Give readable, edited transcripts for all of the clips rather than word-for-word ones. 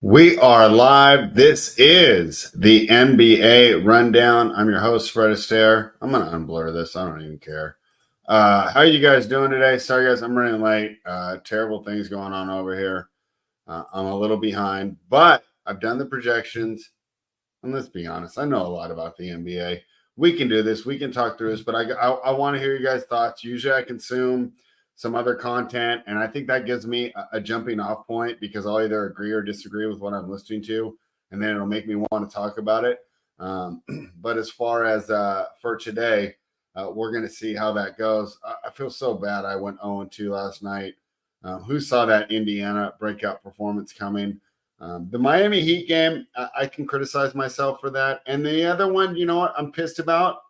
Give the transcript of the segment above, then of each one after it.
We are live. This is the NBA Rundown. I'm your host, Fred Astaire. I'm going to unblur this. I don't even care. How are you guys doing today? Sorry, guys, I'm running late. Terrible things going on over here. I'm a little behind, but I've done the projections. And let's be honest, I know a lot about the NBA. We can do this. We can talk through this, but I want to hear you guys' thoughts. Usually I consume some other content, and I think that gives me a jumping off point because I'll either agree or disagree with what I'm listening to, and then it'll make me want to talk about it. But as far as for today, we're going to see how that goes. I feel so bad. I went 0-2 last night. Who saw that Indiana breakout performance coming? The Miami Heat game, I can criticize myself for that. And the other one, you know what I'm pissed about?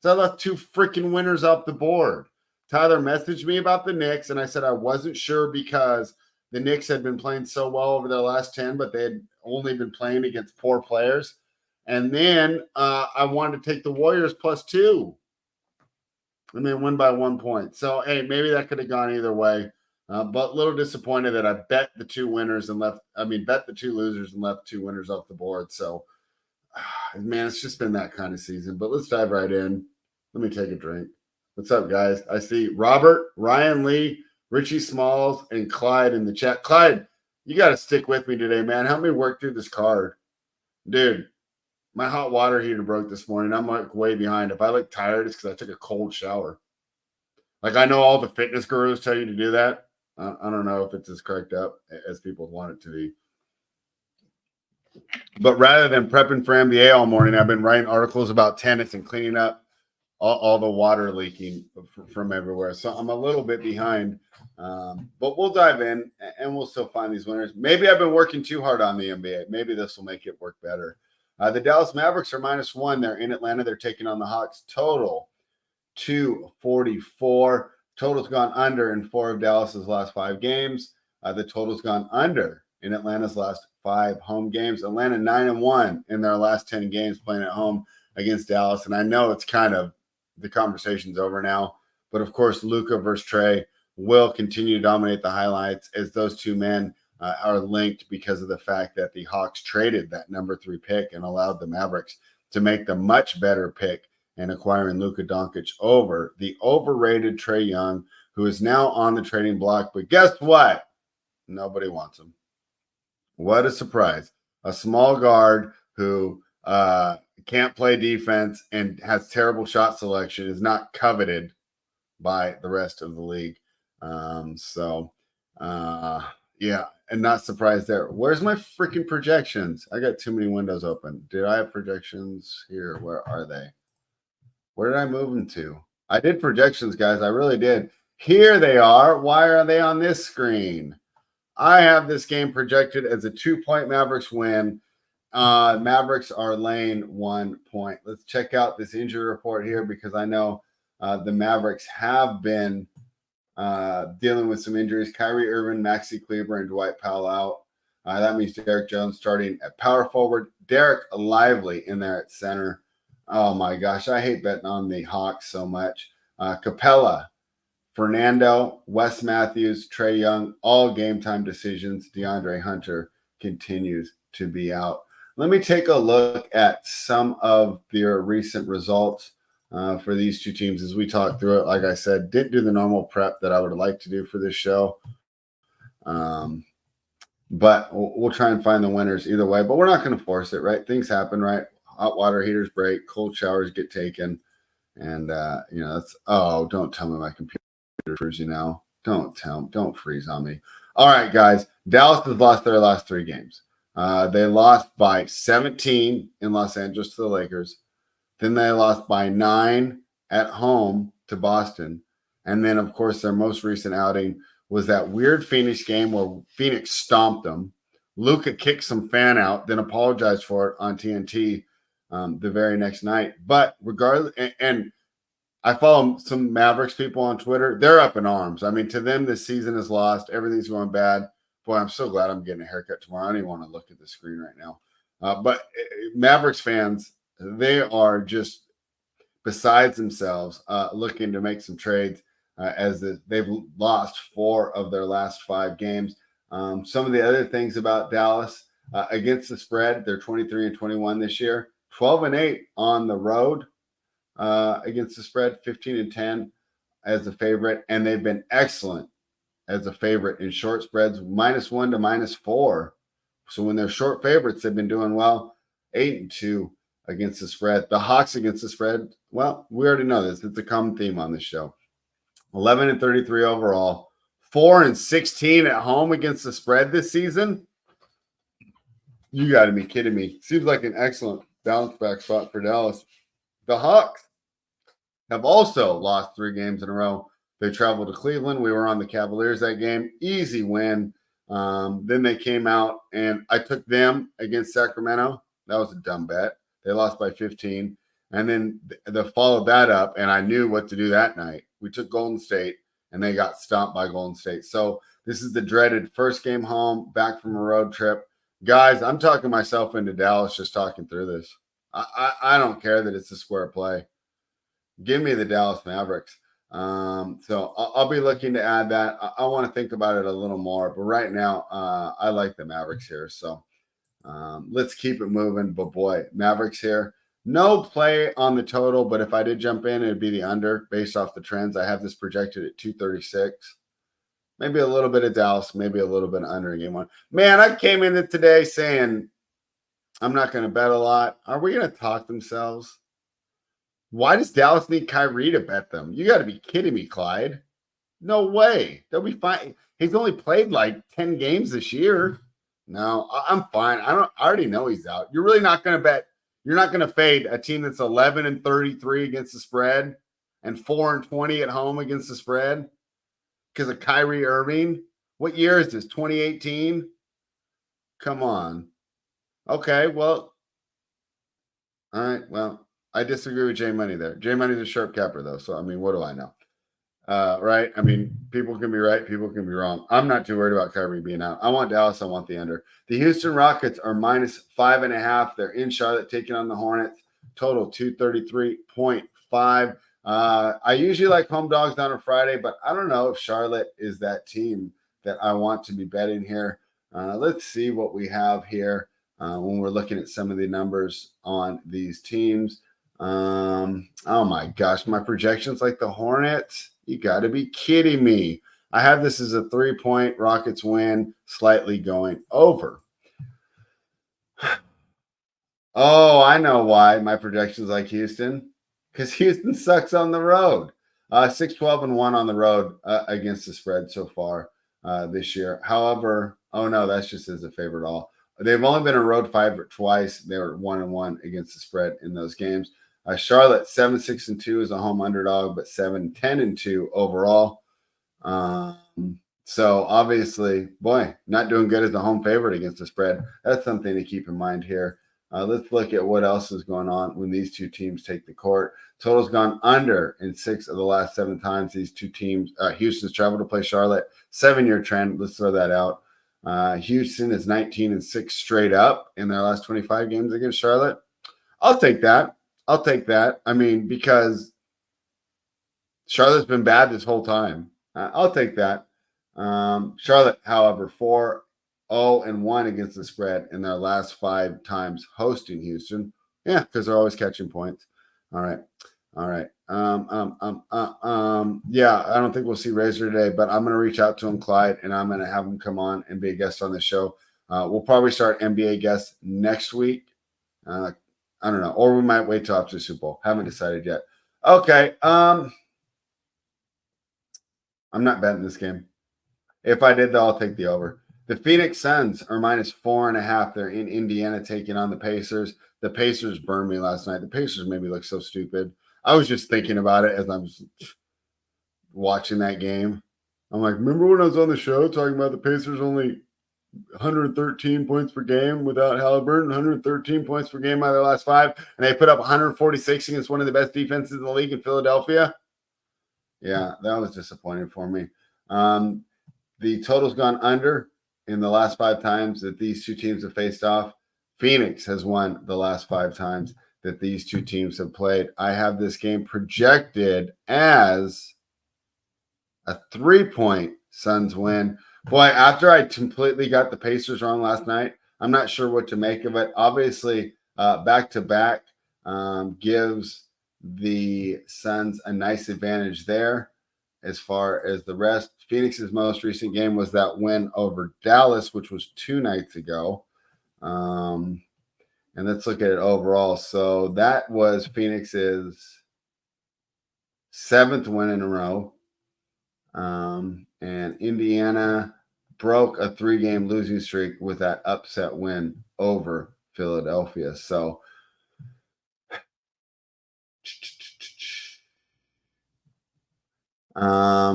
So I left two freaking winners off the board. Tyler messaged me about the Knicks, and I said I wasn't sure because the Knicks had been playing so well over their last 10, but they had only been playing against poor players. And then I wanted to take the Warriors +2 and then win by 1 point. So, hey, maybe that could have gone either way. But a little disappointed that I bet the two winners and bet the two losers and left two winners off the board. So, man, it's just been that kind of season. But let's dive right in. Let me take a drink. What's up, guys? I see Robert, Ryan Lee, Richie Smalls, and Clyde in the chat. Clyde, you got to stick with me today, man. Help me work through this card. Dude, my hot water heater broke this morning. I'm like way behind. If I look tired, it's because I took a cold shower. Like I know all the fitness gurus tell you to do that. I don't know if it's as cracked up as people want it to be. But rather than prepping for NBA all morning, I've been writing articles about tennis and cleaning up all the water leaking from everywhere. So I'm a little bit behind. But we'll dive in and we'll still find these winners. Maybe I've been working too hard on the NBA. Maybe this will make it work better. The Dallas Mavericks are -1. They're in Atlanta. They're taking on the Hawks. Total 244. Total's gone under in 4 of Dallas's last 5 games. The total's gone under in Atlanta's last 5 home games. Atlanta 9-1 in their last 10 games playing at home against Dallas. And I know it's kind of the conversation's over now. But, of course, Luka versus Trey will continue to dominate the highlights as those two men are linked because of the fact that the Hawks traded that number 3 pick and allowed the Mavericks to make the much better pick and acquiring Luka Doncic over the overrated Trae Young, who is now on the trading block. But guess what? Nobody wants him. What a surprise. A small guard who can't play defense and has terrible shot selection is not coveted by the rest of the league. Yeah, and not surprised there. Where's my freaking projections? I got too many windows open. Did I have projections here? Where are they? Where did I move them to? I did projections, guys. I really did. Here they are. Why are they on this screen? I have this game projected as a 2-point Mavericks win. Mavericks are laying 1 point. Let's check out this injury report here because I know the Mavericks have been dealing with some injuries. Kyrie Irving, Maxi Kleber, and Dwight Powell out. That means Derek Jones starting at power forward. Derek Lively in there at center. Oh, my gosh. I hate betting on the Hawks so much. Capella, Fernando, Wes Matthews, Trae Young, all game-time decisions. DeAndre Hunter continues to be out. Let me take a look at some of their recent results for these two teams as we talk through it. Like I said, didn't do the normal prep that I would like to do for this show. But we'll try and find the winners either way. But we're not going to force it, right? Things happen, right? Hot water heaters break, cold showers get taken, and that's don't tell me my computer freezing now. Don't freeze on me. All right, guys. Dallas has lost their last 3 games. They lost by 17 in Los Angeles to the Lakers. Then they lost by 9 at home to Boston. And then, of course, their most recent outing was that weird Phoenix game where Phoenix stomped them. Luka kicked some fan out, then apologized for it on TNT the very next night. But regardless, and I follow some Mavericks people on Twitter. They're up in arms. I mean, to them, this season is lost. Everything's going bad. Boy, I'm so glad I'm getting a haircut tomorrow. I don't even want to look at the screen right now. But Mavericks fans, they are just besides themselves looking to make some trades they've lost 4 of their last 5 games. Some of the other things about Dallas, against the spread. They're 23-21 this year, 12-8 on the road against the spread, 15-10 as a favorite, and they've been excellent as a favorite in short spreads, -1 to -4. So when they're short favorites, they've been doing well. 8-2 against the spread. The Hawks against the spread, well, we already know this. It's a common theme on this show. 11-33 overall, 4-16 at home against the spread this season. You got to be kidding me. Seems like an excellent bounce back spot for Dallas. The Hawks have also lost 3 games in a row. They traveled to Cleveland. We were on the Cavaliers that game. Easy win. Then they came out, and I took them against Sacramento. That was a dumb bet. They lost by 15. And then they followed that up, and I knew what to do that night. We took Golden State, and they got stomped by Golden State. So this is the dreaded first game home, back from a road trip. Guys, I'm talking myself into Dallas just talking through this. I don't care that it's a square play. Give me the Dallas Mavericks. So I'll be looking to add that. I want to think about it a little more, but right now I like the Mavericks here. So let's keep it moving. But boy, Mavericks here. No play on the total, but if I did jump in, it'd be the under based off the trends. I have this projected at 236. Maybe a little bit of Dallas, maybe a little bit of under in game one. Man, I came in today saying I'm not going to bet a lot. Are we going to talk themselves? Why does Dallas need Kyrie to bet them? You got to be kidding me, Clyde. No way. They'll be fine. He's only played like 10 games this year. No, I'm fine. I already know he's out. You're really not going to bet. You're not going to fade a team that's 11-33 against the spread and 4-20 at home against the spread because of Kyrie Irving. What year is this? 2018? Come on. Okay, well, all right. Well, I disagree with J Money there. J Money's a sharp capper, though. So, I mean, what do I know? Right? I mean, people can be right. People can be wrong. I'm not too worried about Kyrie being out. I want Dallas. I want the under. The Houston Rockets are -5.5. They're in Charlotte taking on the Hornets. Total 233.5. I usually like home dogs down on Friday, but I don't know if Charlotte is that team that I want to be betting here. Let's see what we have here when we're looking at some of the numbers on these teams. Oh my gosh, my projections like the Hornets. You got to be kidding me. I have this as a 3-point Rockets win, slightly going over. Oh, I know why my projections like Houston. Because Houston sucks on the road. 6-12-1 on the road against the spread so far this year. However, oh no, that's just as a favorite all. They've only been a road favorite twice. They were 1-1 against the spread in those games. Charlotte 7-6-2 is a home underdog, but 7-10-2 overall. So obviously, boy, not doing good as a home favorite against the spread. That's something to keep in mind here. Let's look at what else is going on when these two teams take the court. Total's gone under in 6 of the last 7 times these two teams. Houston's traveled to play Charlotte. 7-year trend. Let's throw that out. Houston is 19-6 straight up in their last 25 games against Charlotte. I'll take that. I mean, because Charlotte's been bad this whole time. I'll take that. Charlotte, however, 4-0-1 against the spread in their last 5 times hosting Houston. Yeah, because they're always catching points. All right. Yeah, I don't think we'll see Razor today, but I'm going to reach out to him, Clyde, and I'm going to have him come on and be a guest on the show. We'll probably start NBA guests next week. I don't know, or we might wait till after the Super Bowl. Haven't decided yet. Okay. I'm not betting this game. If I did, though, I'll take the over. The Phoenix Suns are -4.5. They're in Indiana taking on the Pacers. The Pacers burned me last night. The Pacers made me look so stupid. I was just thinking about it as I'm watching that game. I'm like, remember when I was on the show talking about the Pacers only 113 points per game without Halliburton, 113 points per game out of their last 5, and they put up 146 against one of the best defenses in the league in Philadelphia? Yeah, that was disappointing for me. The total's gone under in the last 5 times that these two teams have faced off. Phoenix has won the last 5 times that these two teams have played. I have this game projected as a 3-point Suns win. Boy, after I completely got the Pacers wrong last night, I'm not sure what to make of it. Obviously, back-to-back gives the Suns a nice advantage there as far as the rest. Phoenix's most recent game was that win over Dallas, which was 2 nights ago. And let's look at it overall. So that was Phoenix's 7th win in a row. And Indiana broke a 3-game losing streak with that upset win over Philadelphia. So I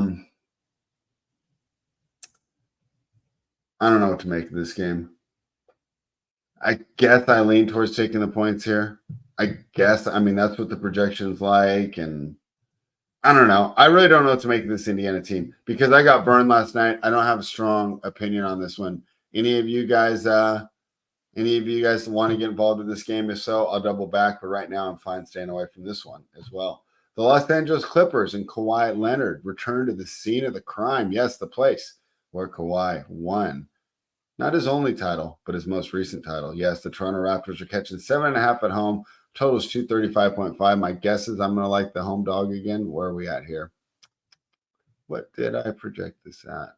don't know what to make of this game. I guess I lean towards taking the points here. I mean, that's what the projection's like. And I don't know. I really don't know what to make of this Indiana team because I got burned last night. I don't have a strong opinion on this one. Any of you guys want to get involved in this game? If so, I'll double back. But right now, I'm fine staying away from this one as well. The Los Angeles Clippers and Kawhi Leonard return to the scene of the crime. Yes, the place where Kawhi won. Not his only title, but his most recent title. Yes, the Toronto Raptors are catching 7.5 at home. Total is 235.5. My guess is I'm going to like the home dog again. Where are we at here? What did I project this at?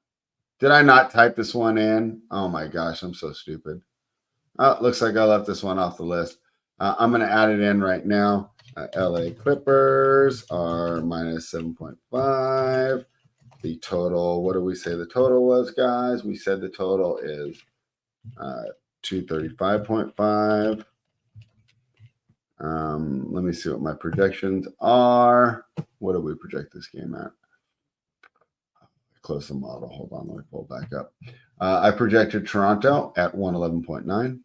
Did I not type this one in? Oh my gosh, I'm so stupid. Oh, looks like I left this one off the list. I'm going to add it in right now. LA Clippers are minus 7.5. The total, what did we say the total was, guys? We said the total is 235.5. Let me see what my projections are. What did we project this game at? Close the model. Hold on, let me pull back up. I projected Toronto at 111.9.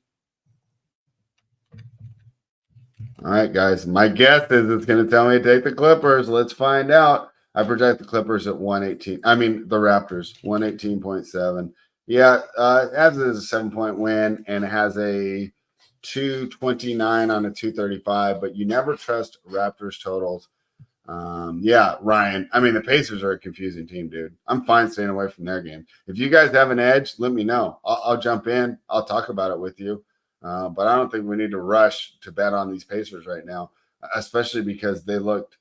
All right, guys. My guess is it's going to tell me to take the Clippers. Let's find out. I project the Clippers at 118. I mean, the Raptors, 118.7. Yeah, it has a 7-point win, and it has a 229 on a 235, but you never trust Raptors totals. Yeah, Ryan. I mean, the Pacers are a confusing team, dude. I'm fine staying away from their game. If you guys have an edge, let me know. I'll jump in. I'll talk about it with you. But I don't think we need to rush to bet on these Pacers right now, especially because they looked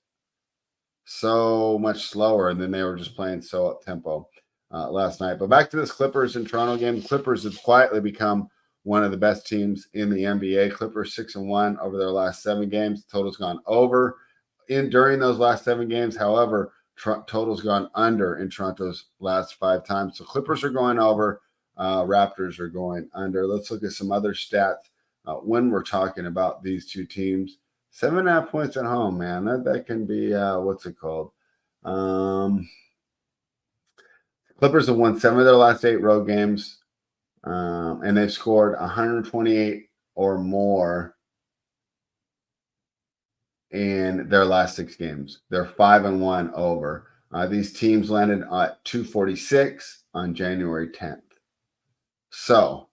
so much slower, and then they were just playing so up tempo last night. But back to this Clippers and Toronto game. The Clippers have quietly become one of the best teams in the NBA. Clippers 6-1 over their last 7 games. Total's gone over during those last 7 games. However, total's gone under in Toronto's last 5 times. So Clippers are going over. Raptors are going under. Let's look at some other stats when we're talking about these two teams. 7.5 points at home, man. That can be what's it called? Clippers have won 7 of their last 8 road games, and they've scored 128 or more in their last 6 games. They're 5-1 over. These teams landed at 246 on January 10th. So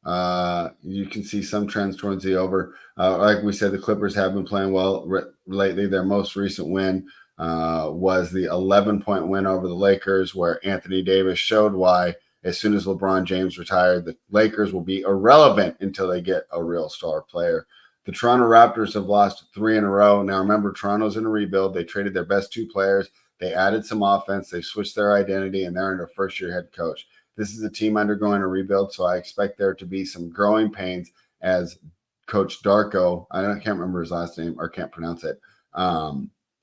you can see some trends towards the over. Like we said, the Clippers have been playing well lately. Their most recent win was the 11-point win over the Lakers, where Anthony Davis showed why as soon as LeBron James retired, the Lakers will be irrelevant until they get a real star player. The Toronto Raptors have lost 3 in a row. Now, remember, Toronto's in a rebuild. They traded their best 2 players. They added some offense. They switched their identity, and they're under first-year head coach. This is a team undergoing a rebuild, so I expect there to be some growing pains as Coach Darko, I can't remember his last name or can't pronounce it.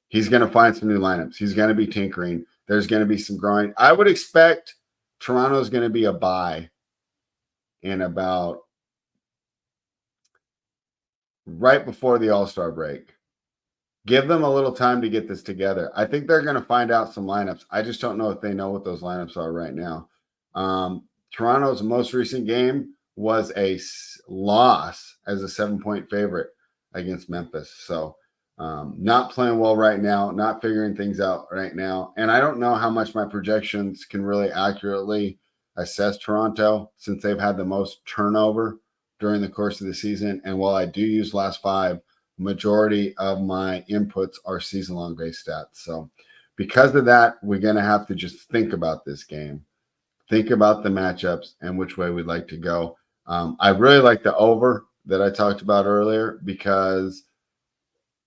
He's going to find some new lineups. He's going to be tinkering. There's going to be some growing. I would expect Toronto's going to be a bye in about right before the All-Star break. Give them a little time to get this together. I think they're going to find out some lineups. I just don't know if they know what those lineups are right now. Toronto's most recent game was a loss as a 7-point favorite against Memphis. So not playing well right now, not figuring things out right now. And I don't know how much my projections can really accurately assess Toronto since they've had the most turnover during the course of the season. And while I do use last 5, majority of my inputs are season-long based stats. So because of that, we're going to have to just think about this game. Think about the matchups and which way we'd like to go. I really like the over that I talked about earlier because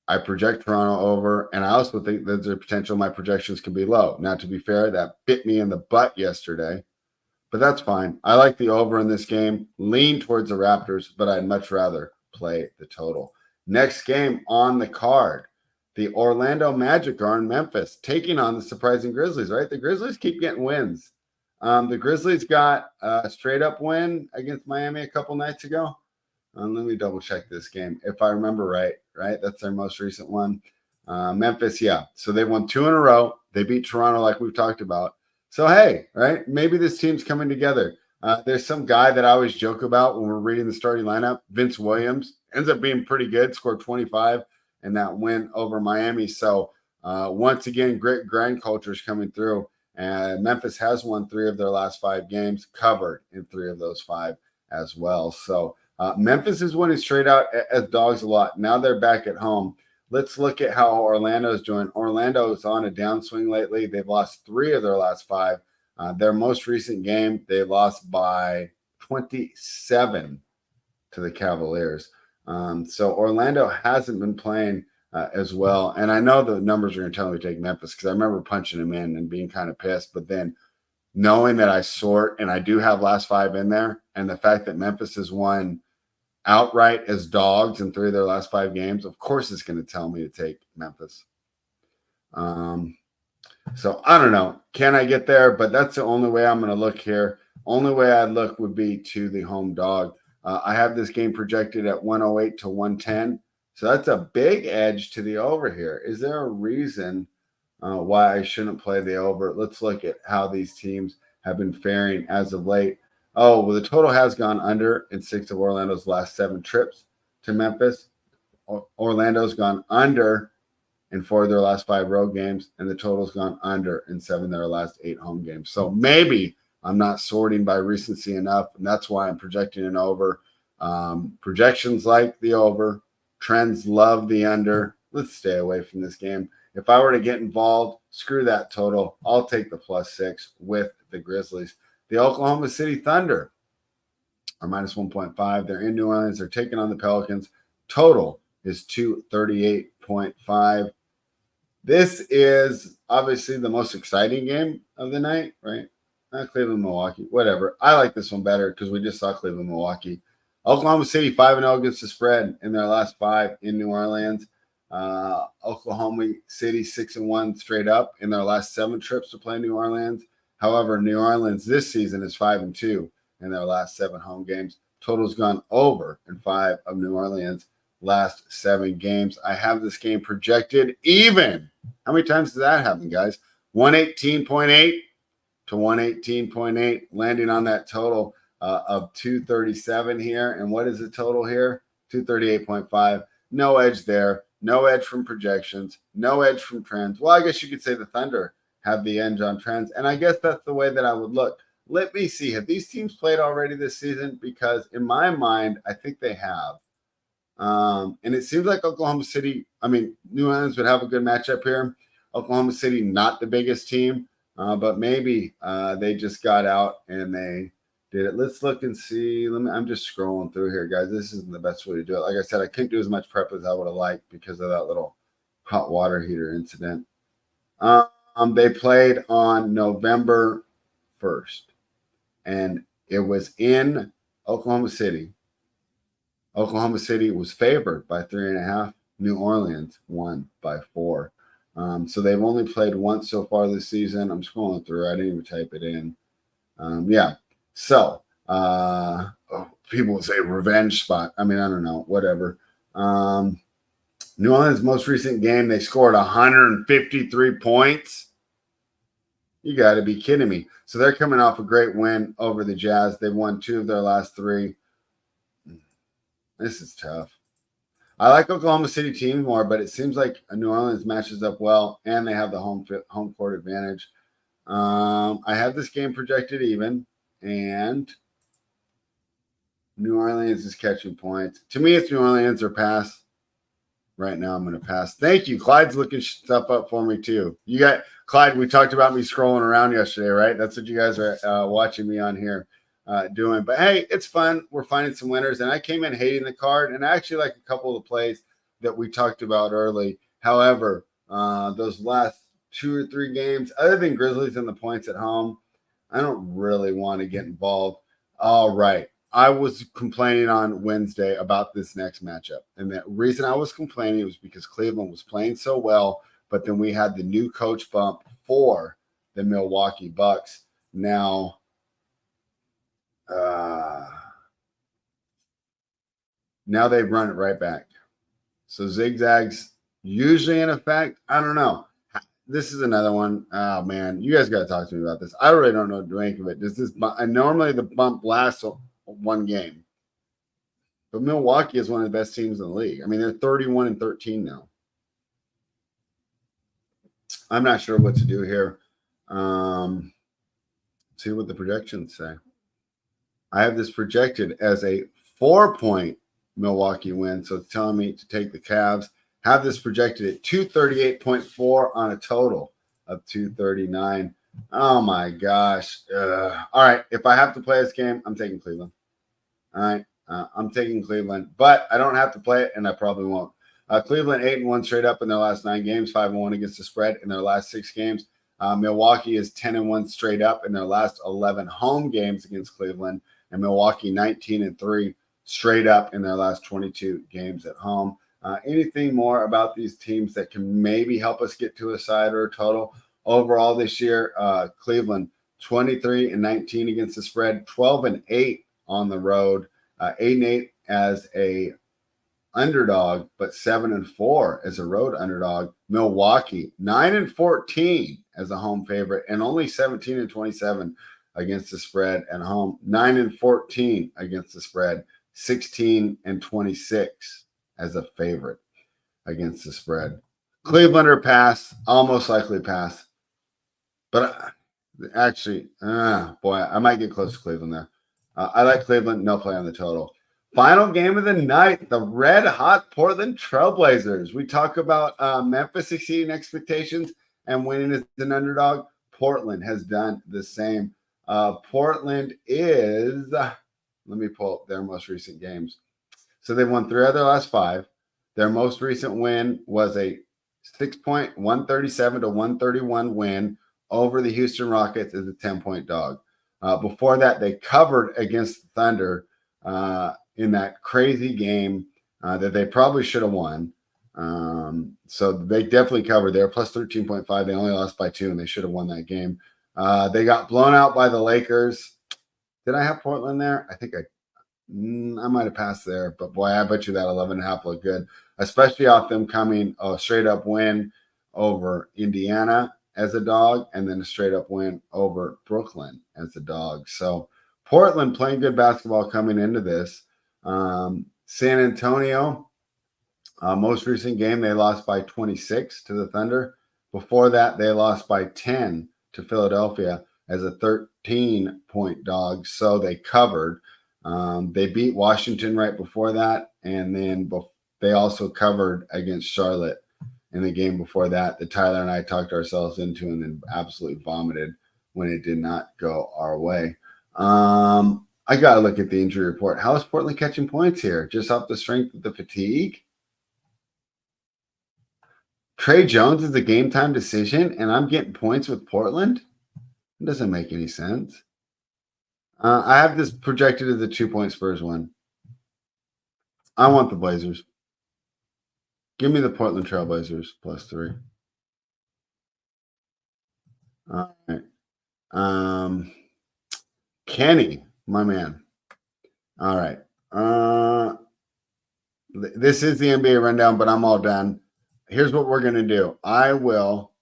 I project Toronto over, and I also think there's a potential my projections can be low. Now, to be fair, that bit me in the butt yesterday, but that's fine. I like the over in this game, lean towards the Raptors, but I'd much rather play the total. Next game on the card, the Orlando Magic are in Memphis, taking on the surprising Grizzlies, right? The Grizzlies keep getting wins. The Grizzlies got a straight-up win against Miami a couple nights ago. Let me double check this game. If I remember right? That's their most recent one. Memphis, yeah. So they won 2 in a row. They beat Toronto like we've talked about. So, hey, right? Maybe this team's coming together. There's some guy that I always joke about when we're reading the starting lineup. Vince Williams ends up being pretty good, scored 25 in that win over Miami. So, once again, great grind culture is coming through. And Memphis has won 3 of their last 5 games, covered in 3 of those 5 as well. So, Memphis is winning straight out as dogs a lot. Now they're back at home. Let's look at how Orlando is doing. Orlando is on a downswing lately. They've lost 3 of their last 5. Their most recent game, they lost by 27 to the Cavaliers. So Orlando hasn't been playing as well. And I know the numbers are going to tell me to take Memphis because I remember punching them in and being kind of pissed. But then knowing that I sort and I do have last 5 in there, and the fact that Memphis has won outright as dogs in 3 of their last 5 games, of course it's going to tell me to take Memphis. So I don't know. Can I get there? But that's the only way I'm going to look here. Only way I'd look would be to the home dog. I have this game projected at 108 to 110. So that's a big edge to the over here. Is there a reason why I shouldn't play the over? Let's look at how these teams have been faring as of late. Oh, well, the total has gone under in 6 of Orlando's last 7 trips to Memphis. Orlando's gone under in 4 of their last 5 road games, and the total's gone under in 7 of their last 8 home games. So maybe I'm not sorting by recency enough, and that's why I'm projecting an over. Projections like the over. Trends love the under. Let's stay away from this game. If I were to get involved, screw that total. I'll take the +6 with the Grizzlies. The Oklahoma City Thunder are minus 1.5. They're in New Orleans. They're taking on the Pelicans. Total is 238.5. This is obviously the most exciting game of the night, right? Cleveland, Milwaukee, whatever. I like this one better because we just saw Cleveland, Milwaukee. Oklahoma City 5-0 against the spread in their last 5 in New Orleans. Oklahoma City 6-1 straight up in their last 7 trips to play New Orleans. However, New Orleans this season is 5-2 in their last 7 home games. Total's gone over in 5 of New Orleans' last 7 games. I have this game projected even. How many times does that happen, guys? 118.8 to 118.8, landing on that total of 237 here. And what is the total here? 238.5. No edge there. No edge from projections. No edge from trends. Well, I guess you could say the Thunder have the edge on trends. And I guess that's the way that I would look. Let me see. Have these teams played already this season? Because in my mind, I think they have. And it seems like Oklahoma City, New Orleans would have a good matchup here. Oklahoma City, not the biggest team, but maybe they just got out and they did it. Let's look and see. I'm just scrolling through here, guys. This isn't the best way to do it. Like I said, I couldn't do as much prep as I would have liked because of that little hot water heater incident. They played on November 1st, and it was in Oklahoma City. Oklahoma City was favored by 3.5. New Orleans won by 4. So they've only played once so far this season. I'm scrolling through. I didn't even type it in. So people would say revenge spot. I don't know. Whatever. New Orleans' most recent game, they scored 153 points. You got to be kidding me. So they're coming off a great win over the Jazz. They've won 2 of their last 3. This is tough. I like Oklahoma City team more, but it seems like New Orleans matches up well, and they have the home court advantage. I have this game projected even, and New Orleans is catching points. To me, it's New Orleans or pass. Right now, I'm going to pass. Thank you. Clyde's looking stuff up for me, too. You got Clyde, we talked about me scrolling around yesterday, right? That's what you guys are watching me on here. doing. But hey, it's fun. We're finding some winners, and I came in hating the card, and I actually like a couple of the plays that we talked about early. However, those last 2 or 3 games, other than Grizzlies and the points at home, I don't really want to get involved. All right. I was complaining on Wednesday about this next matchup. And the reason I was complaining was because Cleveland was playing so well, but then we had the new coach bump for the Milwaukee Bucks. Now, now they run it right back. So zigzags usually in effect. I don't know. This is another one. Oh man, you guys got to talk to me about this. I really don't know what to make of it. Does this? Normally the bump lasts one game, but Milwaukee is one of the best teams in the league. I mean, they're 31-13 now. I'm not sure what to do here. See what the projections say. I have this projected as a 4-point Milwaukee win, so it's telling me to take the Cavs. Have this projected at 238.4 on a total of 239. Oh my gosh. All right. If I have to play this game, I'm taking Cleveland. All right. I'm taking Cleveland, but I don't have to play it, and I probably won't. Cleveland 8-1 straight up in their last 9 games, 5-1 against the spread in their last 6 games. Milwaukee is 10-1 straight up in their last 11 home games against Cleveland, and Milwaukee 19-3 straight up in their last 22 games at home. Anything more about these teams that can maybe help us get to a side or a total? Overall this year, Cleveland 23-19 against the spread, 12-8 on the road, 8-8 as a underdog, but 7-4 as a road underdog. Milwaukee 9-14 as a home favorite, and only 17-27 against the spread at home. 9-14 against the spread, 16-26 as a favorite against the spread. Cleveland or pass, almost likely pass. But actually, boy, I might get close to Cleveland there. I like Cleveland, no play on the total. Final game of the night, the red-hot Portland Trailblazers. We talk about Memphis exceeding expectations and winning as an underdog. Portland has done the same. Portland is, let me pull up their most recent games. So they've won 3 of their last 5. Their most recent win was a 6-point, 137-131 win over the Houston Rockets as a 10-point dog. Before that, they covered against the Thunder in that crazy game that they probably should have won. So they definitely covered. They were plus 13.5. They only lost by 2, and they should have won that game. They got blown out by the Lakers. Did I have Portland there? I think I might have passed there, but boy, I bet you that 11.5 looked good, especially off them coming a straight up win over Indiana as a dog, and then a straight up win over Brooklyn as a dog. So Portland playing good basketball coming into this. San Antonio, most recent game, they lost by 26 to the Thunder. Before that, they lost by 10 to Philadelphia as a 13-point dog. So they covered. They beat Washington right before that, and then they also covered against Charlotte in the game before that Tyler and I talked ourselves into and then absolutely vomited when it did not go our way. I got to look at the injury report. How is Portland catching points here? Just off the strength of the fatigue? Trey Jones is a game-time decision, and I'm getting points with Portland? It doesn't make any sense. I have this projected as a 2-point Spurs win. I want the Blazers. Give me the Portland Trailblazers plus 3. All right. Kenny, my man. All right. This is the NBA rundown, but I'm all done. Here's what we're going to do. I will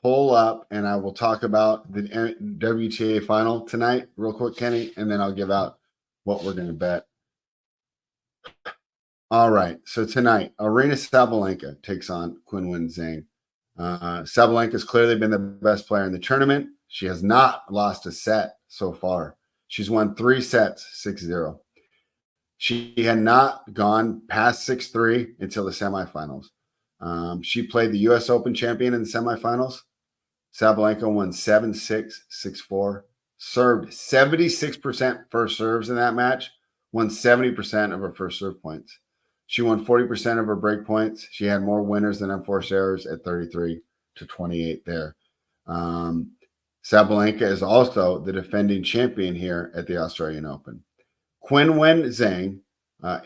pull up and I will talk about the WTA final tonight real quick, Kenny, and then I'll give out what we're going to bet. All right. So tonight, Aryna Sabalenka takes on Qinwen Zhang. Sabalenka's clearly been the best player in the tournament. She has not lost a set so far. She's won 3 sets, 6-0. She had not gone past 6-3 until the semifinals. She played the U.S. Open champion in the semifinals. Sabalenka won 7-6, 6-4. served 76% first serves in that match, won 70% of her first serve points. She won 40% of her break points. She had more winners than unforced errors at 33-28 there. Sabalenka is also the defending champion here at the Australian Open. Qinwen Zhang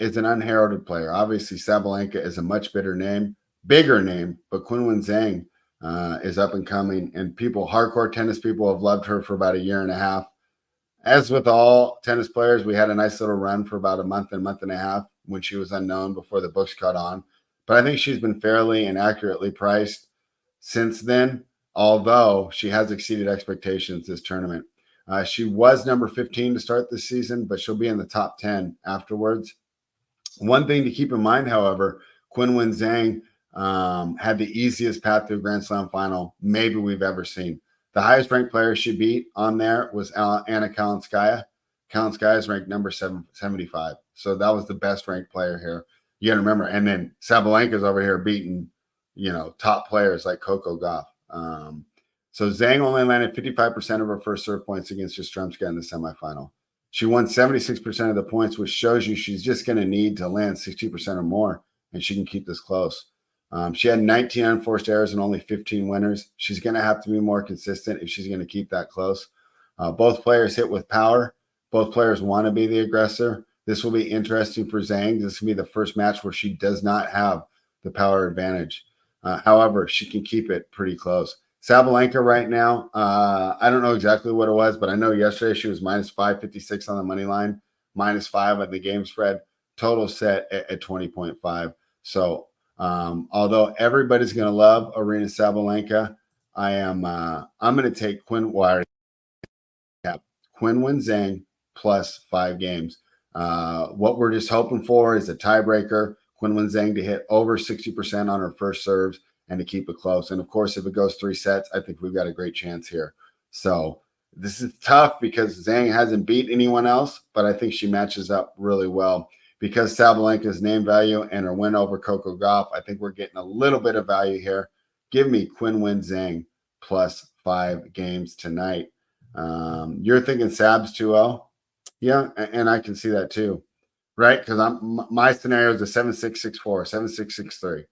is an unheralded player. Obviously, Sabalenka is a much bigger name, but Qinwen Zhang is up and coming, and hardcore tennis people have loved her for about a year and a half. As with all tennis players, we had a nice little run for about a month and a half when she was unknown before the books caught on. But I think she's been fairly and accurately priced since then, although she has exceeded expectations this tournament. She was number 15 to start this season, but she'll be in the top 10 afterwards. One thing to keep in mind, however, Qinwen Zhang had the easiest path to a Grand Slam final maybe we've ever seen. The highest ranked player she beat on there was Anna Kalinskaya. Kalinskaya is ranked number 75. So that was the best ranked player here. You got to remember. And then Sabalenka's over here beating, top players like Coco Gauff. So Zhang only landed 55% of her first serve points against Yastremska in the semifinal. She won 76% of the points, which shows you she's just going to need to land 60% or more, and she can keep this close. She had 19 unforced errors and only 15 winners. She's going to have to be more consistent if she's going to keep that close. Both players hit with power. Both players want to be the aggressor. This will be interesting for Zhang. This will be the first match where she does not have the power advantage. However, she can keep it pretty close. Sabalenka right now, I don't know exactly what it was, but I know yesterday she was minus 556 on the money line, minus 5 at the game spread, total set at 20.5. So although everybody's going to love Aryna Sabalenka, I'm going to take Qinwen Zhang plus 5 games. What we're just hoping for is a tiebreaker, Qinwen Zhang to hit over 60% on her first serves and to keep it close. And of course, if it goes 3 sets, I think we've got a great chance here. So this is tough because Zhang hasn't beat anyone else, but I think she matches up really well. Because Sabalenka's name value and her win over Coco Gauff, I think we're getting a little bit of value here. Give me Qinwen Zhang plus 5 games tonight. You're thinking Sabs 2-0? Yeah, and I can see that too, right? Because my scenario is a 7-6-6-4, 7-6-6-3.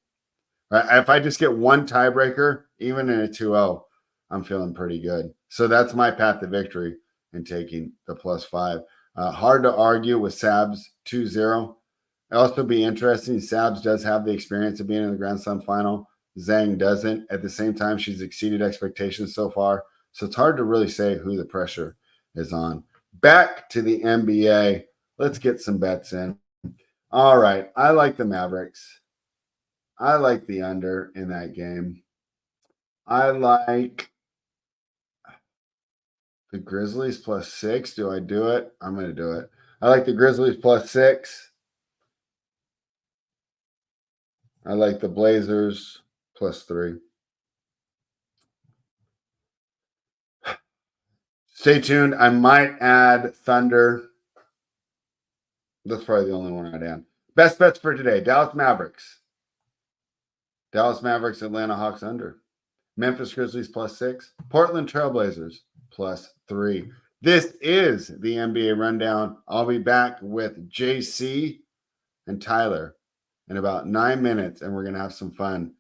Right? If I just get one tiebreaker, even in a 2-0, I'm feeling pretty good. So that's my path to victory in taking the plus 5. Hard to argue with Sabs 2-0. It'll also be interesting. Sabs does have the experience of being in the Grand Slam final. Zhang doesn't. At the same time, she's exceeded expectations so far. So it's hard to really say who the pressure is on. Back to the NBA. Let's get some bets in. All right. I like the Mavericks. I like the under in that game. I like the Grizzlies plus 6. Do I do it? I'm going to do it. I like the Grizzlies plus 6. I like the Blazers plus 3. Stay tuned. I might add Thunder. That's probably the only one I'd add. Best bets for today. Dallas Mavericks. Atlanta Hawks under. Memphis Grizzlies plus 6. Portland Trailblazers plus 3. This is the NBA Rundown. I'll be back with JC and Tyler in about 9 minutes, and we're going to have some fun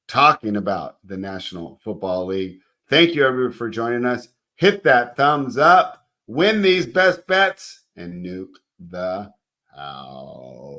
talking about the National Football League. Thank you, everyone, for joining us. Hit that thumbs up, win these best bets, and nuke the house.